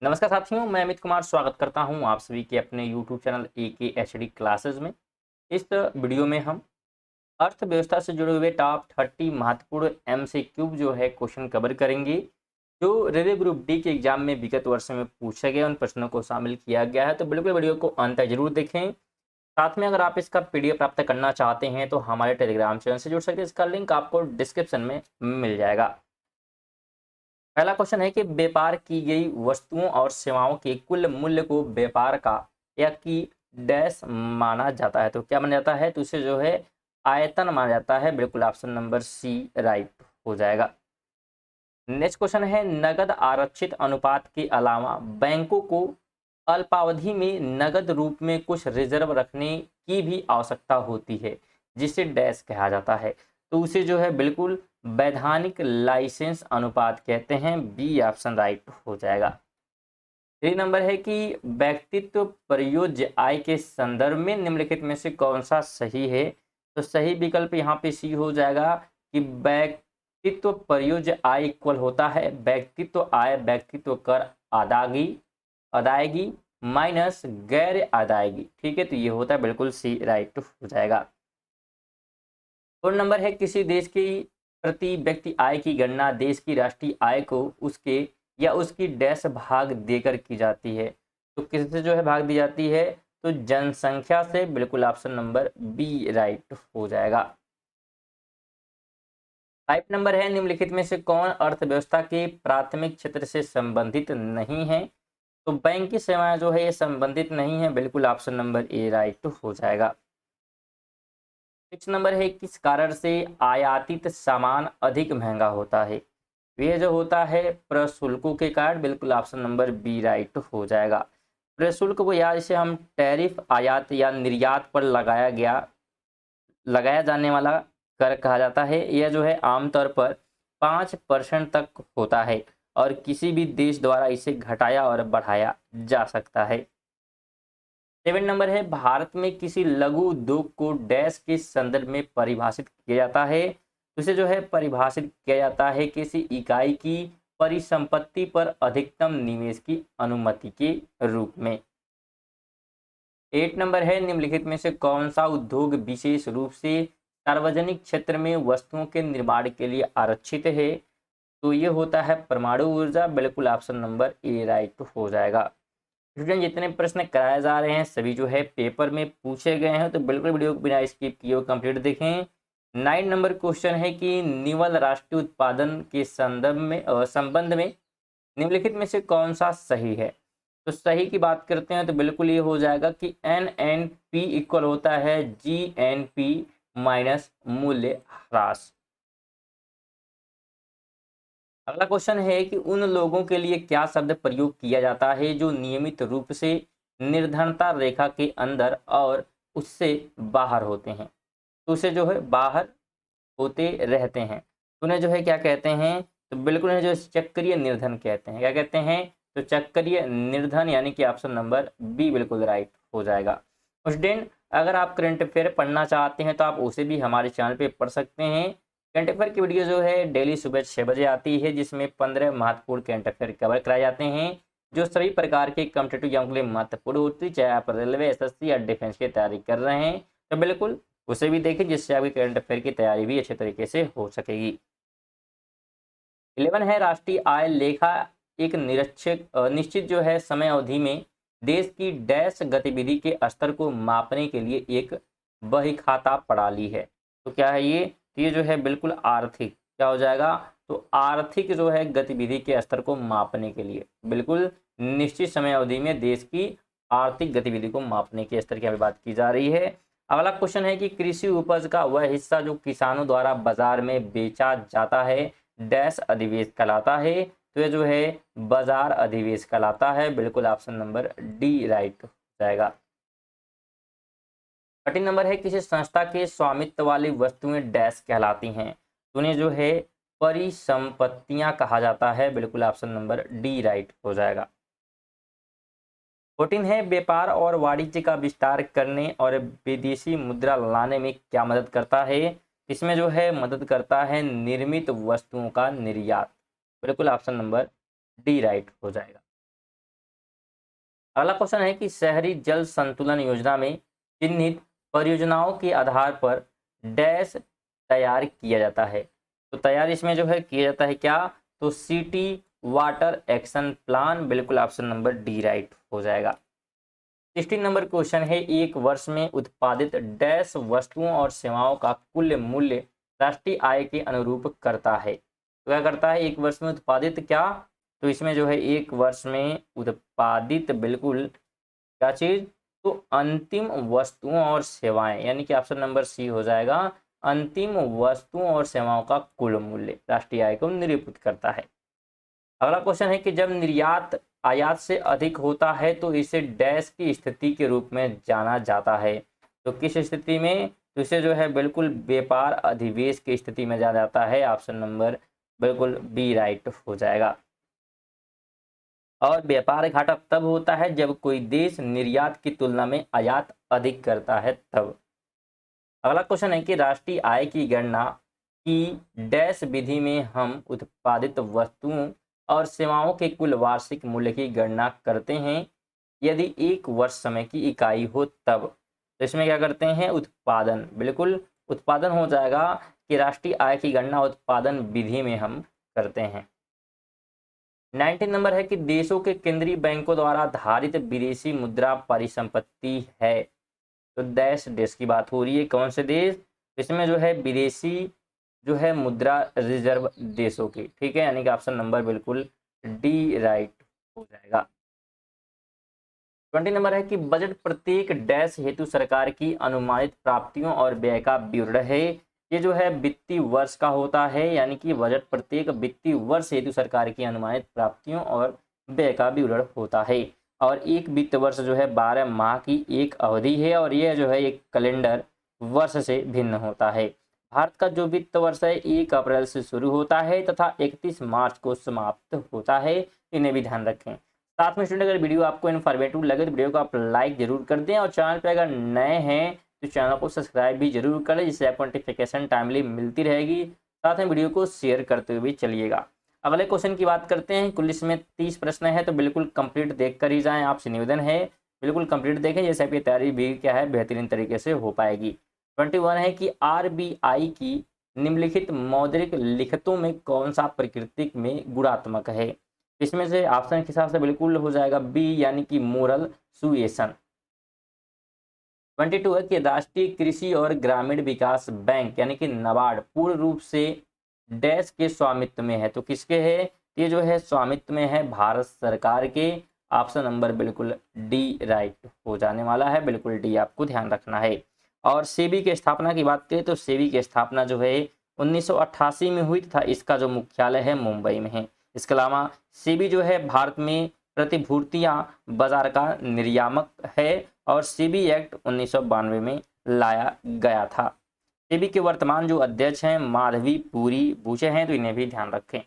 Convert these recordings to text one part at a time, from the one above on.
नमस्कार साथियों, मैं अमित कुमार स्वागत करता हूं आप सभी के अपने YouTube चैनल AKHD क्लासेस में। इस वीडियो में हम अर्थव्यवस्था से जुड़े हुए टॉप 30 महत्वपूर्ण MCQ जो है क्वेश्चन कवर करेंगे, जो रेलवे ग्रुप डी के एग्जाम में विगत वर्ष में पूछे गए उन प्रश्नों को शामिल किया गया है। तो बिल्कुल वीडियो को अंत तक जरूर देखें। साथ में अगर आप इसका PDF प्राप्त करना चाहते हैं तो हमारे टेलीग्राम चैनल से जुड़ सकते हैं। इसका लिंक आपको डिस्क्रिप्शन में मिल जाएगा। पहला क्वेश्चन है कि व्यापार की गई वस्तुओं और सेवाओं के कुल मूल्य को व्यापार का या की डैश माना जाता है। तो क्या माना जाता है? तो इसे जो है आयतन माना जाता है। बिल्कुल ऑप्शन नंबर सी राइट हो जाएगा। नेक्स्ट क्वेश्चन है, नगद आरक्षित अनुपात के अलावा बैंकों को अल्पावधि में नगद रूप में कुछ रिजर्व रखने की भी आवश्यकता होती है, जिसे डैश कहा जाता है। तो उसे जो है बिल्कुल वैधानिक लाइसेंस अनुपात कहते हैं। बी ऑप्शन राइट हो जाएगा। 3 नंबर है कि व्यक्तित्व प्रयोज्य आय के संदर्भ में निम्नलिखित में से कौन सा सही है? तो सही विकल्प यहाँ पे सी हो जाएगा कि व्यक्तित्व प्रयोज्य आय इक्वल होता है व्यक्तित्व आय व्यक्तित्व कर अदायगी अदायगी माइनस गैर अदायगी। ठीक है, तो ये होता है बिल्कुल सी राइट हो जाएगा। 4 नंबर है, किसी देश की प्रति व्यक्ति आय की गणना देश की राष्ट्रीय आय को उसके या उसकी डैश भाग देकर की जाती है। तो किससे जो है भाग दी जाती है? तो जनसंख्या से। बिल्कुल ऑप्शन नंबर बी राइट हो जाएगा। 5 नंबर है, निम्नलिखित में से कौन अर्थव्यवस्था के प्राथमिक क्षेत्र से संबंधित नहीं है? तो बैंक की सेवाएं जो है ये संबंधित नहीं है। बिल्कुल ऑप्शन नंबर ए राइट हो जाएगा। 6 नंबर है, किस कारण से आयातित सामान अधिक महंगा होता है? ये जो होता है प्रशुल्कों के कारण। बिल्कुल ऑप्शन नंबर बी राइट हो जाएगा। प्रशुल्क को या इसे हम टैरिफ आयात या निर्यात पर लगाया जाने वाला कर कहा जाता है। यह जो है आमतौर पर 5% तक होता है और किसी भी देश द्वारा इसे घटाया और बढ़ाया जा सकता है। 7 नंबर है, भारत में किसी लघु उद्योग को डैश के संदर्भ में परिभाषित किया जाता है। उसे जो है परिभाषित किया जाता है किसी इकाई की परिसंपत्ति पर अधिकतम निवेश की अनुमति के रूप में। 8 नंबर है, निम्नलिखित में से कौन सा उद्योग विशेष रूप से सार्वजनिक क्षेत्र में वस्तुओं के निर्माण के लिए आरक्षित है? तो ये होता है परमाणु ऊर्जा। बिल्कुल ऑप्शन नंबर ए राइट हो जाएगा। स्टूडेंट, जितने प्रश्न कराए जा रहे हैं सभी जो है पेपर में पूछे गए हैं, तो बिल्कुल वीडियो को बिना स्किप किए कंप्लीट देखें। 9 नंबर क्वेश्चन है कि निवल राष्ट्रीय उत्पादन के संबंध में निम्नलिखित में से कौन सा सही है? तो सही की बात करते हैं तो बिल्कुल ये हो जाएगा कि NNP इक्वल होता है GNP माइनस मूल्य ह्रास। अगला क्वेश्चन है कि उन लोगों के लिए क्या शब्द प्रयोग किया जाता है जो नियमित रूप से निर्धनता रेखा के अंदर और उससे बाहर होते हैं? तो उसे जो है बाहर होते रहते हैं, तो उन्हें जो है क्या कहते हैं? तो बिल्कुल उन्हें जो चक्रीय निर्धन कहते हैं। क्या कहते हैं? तो चक्रीय निर्धन, यानी कि ऑप्शन नंबर बी बिल्कुल राइट हो जाएगा। स्टूडेंट, अगर आप करंट अफेयर पढ़ना चाहते हैं तो आप उसे भी हमारे चैनल पे पढ़ सकते हैं। करंट अफेयर की वीडियो जो है डेली सुबह 6 बजे आती है, जिसमें 15 महत्वपूर्ण करंट अफेयर कवर कराए जाते हैं, जो सभी प्रकार के कॉम्पिटिटिव एग्जाम के लिए महत्वपूर्ण होती है, चाहे आप रेलवे, SSC या डिफेंस की तैयारी कर रहे हैं तो बिल्कुल उसे भी देखें, जिससे आपकी करंट अफेयर की तैयारी भी अच्छे तरीके से हो सकेगी। 11 है, राष्ट्रीय आय लेखा एक निश्चित जो है समय अवधि में देश की डैश गतिविधि के स्तर को मापने के लिए एक बहीखाता प्रणाली है। तो क्या है ये? तो ये जो है बिल्कुल आर्थिक क्या हो जाएगा? तो आर्थिक जो है गतिविधि के स्तर को मापने के लिए बिल्कुल निश्चित समय अवधि में देश की आर्थिक गतिविधि को मापने के स्तर की अभी बात की जा रही है। अगला क्वेश्चन है कि कृषि उपज का वह हिस्सा जो किसानों द्वारा बाजार में बेचा जाता है डैश अधिवेश कहलाता है। तो ये जो है बाजार अधिवेश कहलाता है। बिल्कुल ऑप्शन नंबर डी राइट हो जाएगा। 13 नंबर है, किसी संस्था के स्वामित्व वाली वस्तुएं डैश कहलाती हैं? तो उन्हें जो है परिसंपत्तियां कहा जाता है। बिल्कुल ऑप्शन नंबर डी राइट हो जाएगा। 14 है, व्यापार और वाणिज्य का विस्तार करने और विदेशी मुद्रा लाने में क्या मदद करता है? इसमें जो है मदद करता है निर्मित वस्तुओं का निर्यात। बिल्कुल ऑप्शन नंबर डी राइट हो जाएगा। अगला क्वेश्चन है कि शहरी जल संतुलन योजना में चिन्हित परियोजनाओं के आधार पर डैश तैयार किया जाता है। तो तैयार इसमें जो है किया जाता है क्या, तो सिटी वाटर एक्शन प्लान, बिल्कुल ऑप्शन नंबर डी राइट हो जाएगा। 16 नंबर क्वेश्चन है, एक वर्ष में उत्पादित डैश वस्तुओं और सेवाओं का कुल मूल्य राष्ट्रीय आय के अनुरूप करता है। तो क्या करता है, एक वर्ष में उत्पादित क्या, तो इसमें जो है एक वर्ष में उत्पादित बिल्कुल क्या चीज, तो अंतिम वस्तुओं और सेवाएं, यानी कि ऑप्शन नंबर सी हो जाएगा। अंतिम वस्तुओं और सेवाओं का कुल मूल्य राष्ट्रीय आय को निरूपित करता है। अगला क्वेश्चन है कि जब निर्यात आयात से अधिक होता है तो इसे डैश की स्थिति के रूप में जाना जाता है। तो किस स्थिति में, तो इसे जो है बिल्कुल व्यापार अधिवेश की स्थिति में जाना जाता है। ऑप्शन नंबर बिल्कुल बी राइट हो जाएगा। और व्यापार घाटा तब होता है जब कोई देश निर्यात की तुलना में आयात अधिक करता है तब। अगला क्वेश्चन है कि राष्ट्रीय आय की गणना की डैश विधि में हम उत्पादित वस्तुओं और सेवाओं के कुल वार्षिक मूल्य की गणना करते हैं यदि एक वर्ष समय की इकाई हो तब। तो इसमें क्या करते हैं, उत्पादन, बिल्कुल उत्पादन हो जाएगा कि राष्ट्रीय आय की गणना उत्पादन विधि में हम करते हैं। 19 नंबर है कि देशों के केंद्रीय बैंकों द्वारा धारित विदेशी मुद्रा परिसंपत्ति है। तो देश की बात हो रही है, कौन से देश, इसमें जो है विदेशी जो है मुद्रा रिजर्व देशों की, ठीक है, यानी कि ऑप्शन नंबर बिल्कुल डी राइट हो जाएगा। 20 नंबर है कि बजट प्रत्येक डैश हेतु सरकार की अनुमानित प्राप्तियों और व्यय का विवरण है। ये जो है वित्तीय वर्ष का होता है, यानी कि बजट प्रत्येक वित्तीय वर्ष हेतु सरकार की अनुमानित प्राप्तियों और व्यय का विवरण होता है। और एक वित्त वर्ष जो है 12 माह की एक अवधि है और यह जो है एक कैलेंडर वर्ष से भिन्न होता है। भारत का जो वित्त वर्ष है 1 अप्रैल से शुरू होता है तथा 31 मार्च को समाप्त होता है, इन्हें भी ध्यान रखें। साथ में स्टूडेंट अगर वीडियो आपको इन्फॉर्मेटिव लगे तो वीडियो को आप लाइक जरूर कर दें और चैनल पे अगर नए हैं तो चैनल को सब्सक्राइब भी जरूर करें, जिससे आपको नोटिफिकेशन टाइमली मिलती रहेगी। साथ में वीडियो को शेयर करते हुए चलिएगा। अगले क्वेश्चन की बात करते हैं। कुल इसमें 30 प्रश्न है तो बिल्कुल कंप्लीट देख कर ही जाएँ, आपसे निवेदन है बिल्कुल कंप्लीट देखें, जैसे आपकी तैयारी भी क्या है बेहतरीन तरीके से हो पाएगी। 21 है कि RBI की निम्नलिखित मौद्रिक लिखतों में कौन सा प्राकृतिक में गुणात्मक है। इसमें से ऑप्शन के हिसाब से बिल्कुल हो जाएगा बी, यानी कि मोरल सुएशन। 22 है कि राष्ट्रीय कृषि और ग्रामीण विकास बैंक यानी कि नाबार्ड पूर्ण रूप से डैश के स्वामित्व में है। तो किसके है, ये जो है स्वामित्व में है भारत सरकार के। ऑप्शन नंबर बिल्कुल डी राइट हो जाने वाला है, बिल्कुल डी आपको ध्यान रखना है। और सेबी की स्थापना की बात करें तो सेबी की स्थापना जो है 1988 में हुई तथा इसका जो मुख्यालय है मुंबई में है। इसके अलावा सेबी जो है भारत में प्रतिभूतियां बाजार का निर्यामक है और सेबी एक्ट 1992 में लाया गया था। सेबी के वर्तमान जो अध्यक्ष हैं माधवी पुरी भूषे हैं, तो इन्हें भी ध्यान रखें।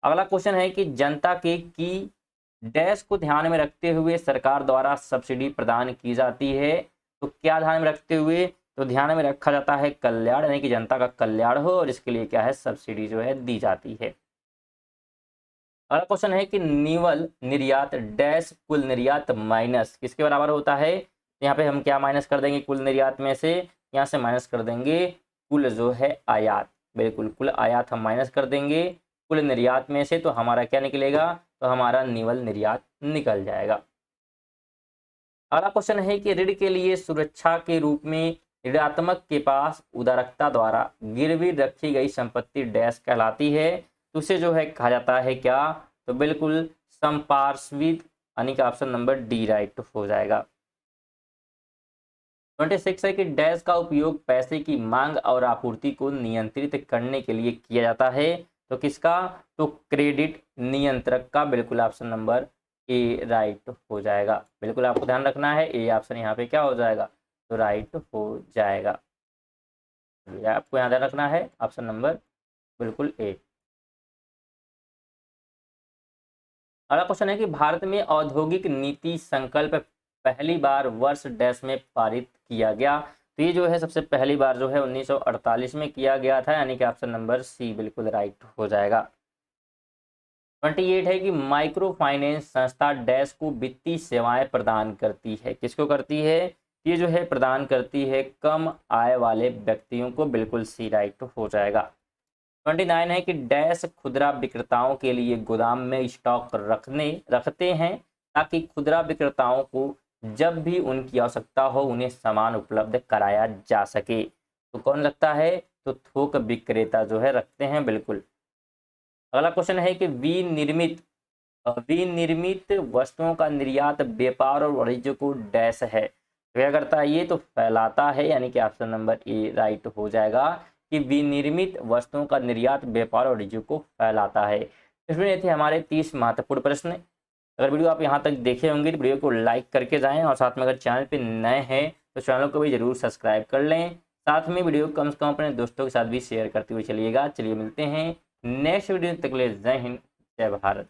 अगला क्वेश्चन है कि जनता के की डैश को ध्यान में रखते हुए सरकार द्वारा सब्सिडी प्रदान की जाती है। तो क्या ध्यान में रखते हुए, तो ध्यान में रखा जाता है कल्याण, यानी कि जनता का कल्याण हो और इसके लिए क्या है सब्सिडी जो है दी जाती है। अगला क्वेश्चन है कि निवल निर्यात डैश कुल निर्यात माइनस किसके बराबर होता है। यहाँ पे हम क्या माइनस कर देंगे, कुल निर्यात में से यहाँ से माइनस कर देंगे कुल जो है आयात, बिल्कुल कुल आयात हम माइनस कर देंगे कुल निर्यात में से, तो हमारा क्या निकलेगा, तो हमारा निवल निर्यात निकल जाएगा। अगला क्वेश्चन है कि ऋण के लिए सुरक्षा के रूप में ऋणात्मक के पास उदारकता द्वारा गिरवी रखी गई संपत्ति डैश कहलाती है। तो उसे जो है कहा जाता है क्या, तो बिल्कुल संपार्श्विक, यानी कि ऑप्शन नंबर डी राइट हो जाएगा। 26 है कि डैश का उपयोग पैसे की मांग और आपूर्ति को नियंत्रित करने के लिए किया जाता है। तो किसका, तो क्रेडिट नियंत्रक का, बिल्कुल ऑप्शन नंबर ए राइट हो जाएगा। बिल्कुल आपको ध्यान रखना है, ए ऑप्शन यहाँ पे क्या हो जाएगा, तो राइट हो जाएगा। आपको यहाँ ध्यान रखना है ऑप्शन नंबर बिल्कुल ए। अगला क्वेश्चन है कि भारत में औद्योगिक नीति संकल्प पहली बार वर्ष डैश में पारित किया गया। तो ये जो है सबसे पहली बार जो है 1948 में किया गया था, यानी कि ऑप्शन नंबर सी बिल्कुल राइट हो जाएगा। 28 है कि माइक्रो फाइनेंस संस्था डैश को वित्तीय सेवाएं प्रदान करती है। किसको करती है? ये जो है प्रदान करती है कम आय वाले व्यक्तियों को। बिल्कुल सी राइट हो जाएगा। 29 है कि डैश खुदरा विक्रेताओं के लिए गोदाम में स्टॉक रखते हैं ताकि खुदरा विक्रेताओं को जब भी उनकी आवश्यकता हो उन्हें सामान उपलब्ध कराया जा सके। तो कौन रखता है? तो थोक विक्रेता जो है रखते हैं। बिल्कुल। अगला क्वेश्चन है कि विनिर्मित वस्तुओं का निर्यात व्यापार और वाणिज्य को डैश है। तो क्या करता है ये? तो फैलाता है, यानी कि ऑप्शन नंबर ए राइट हो जाएगा कि विनिर्मित वस्तुओं का निर्यात व्यापार और वाणिज्य को फैलाता है। इसमें ये थे हमारे 30 महत्वपूर्ण प्रश्न। अगर वीडियो आप यहाँ तक देखे होंगे तो वीडियो को लाइक करके जाएं और साथ में अगर चैनल पे नए हैं तो चैनल को भी जरूर सब्सक्राइब कर लें। साथ में वीडियो को कम से कम अपने दोस्तों के साथ भी शेयर करते हुए चलिएगा। चलिए मिलते हैं नेक्स्ट वीडियो तक के लिए। जय हिंद, जय भारत।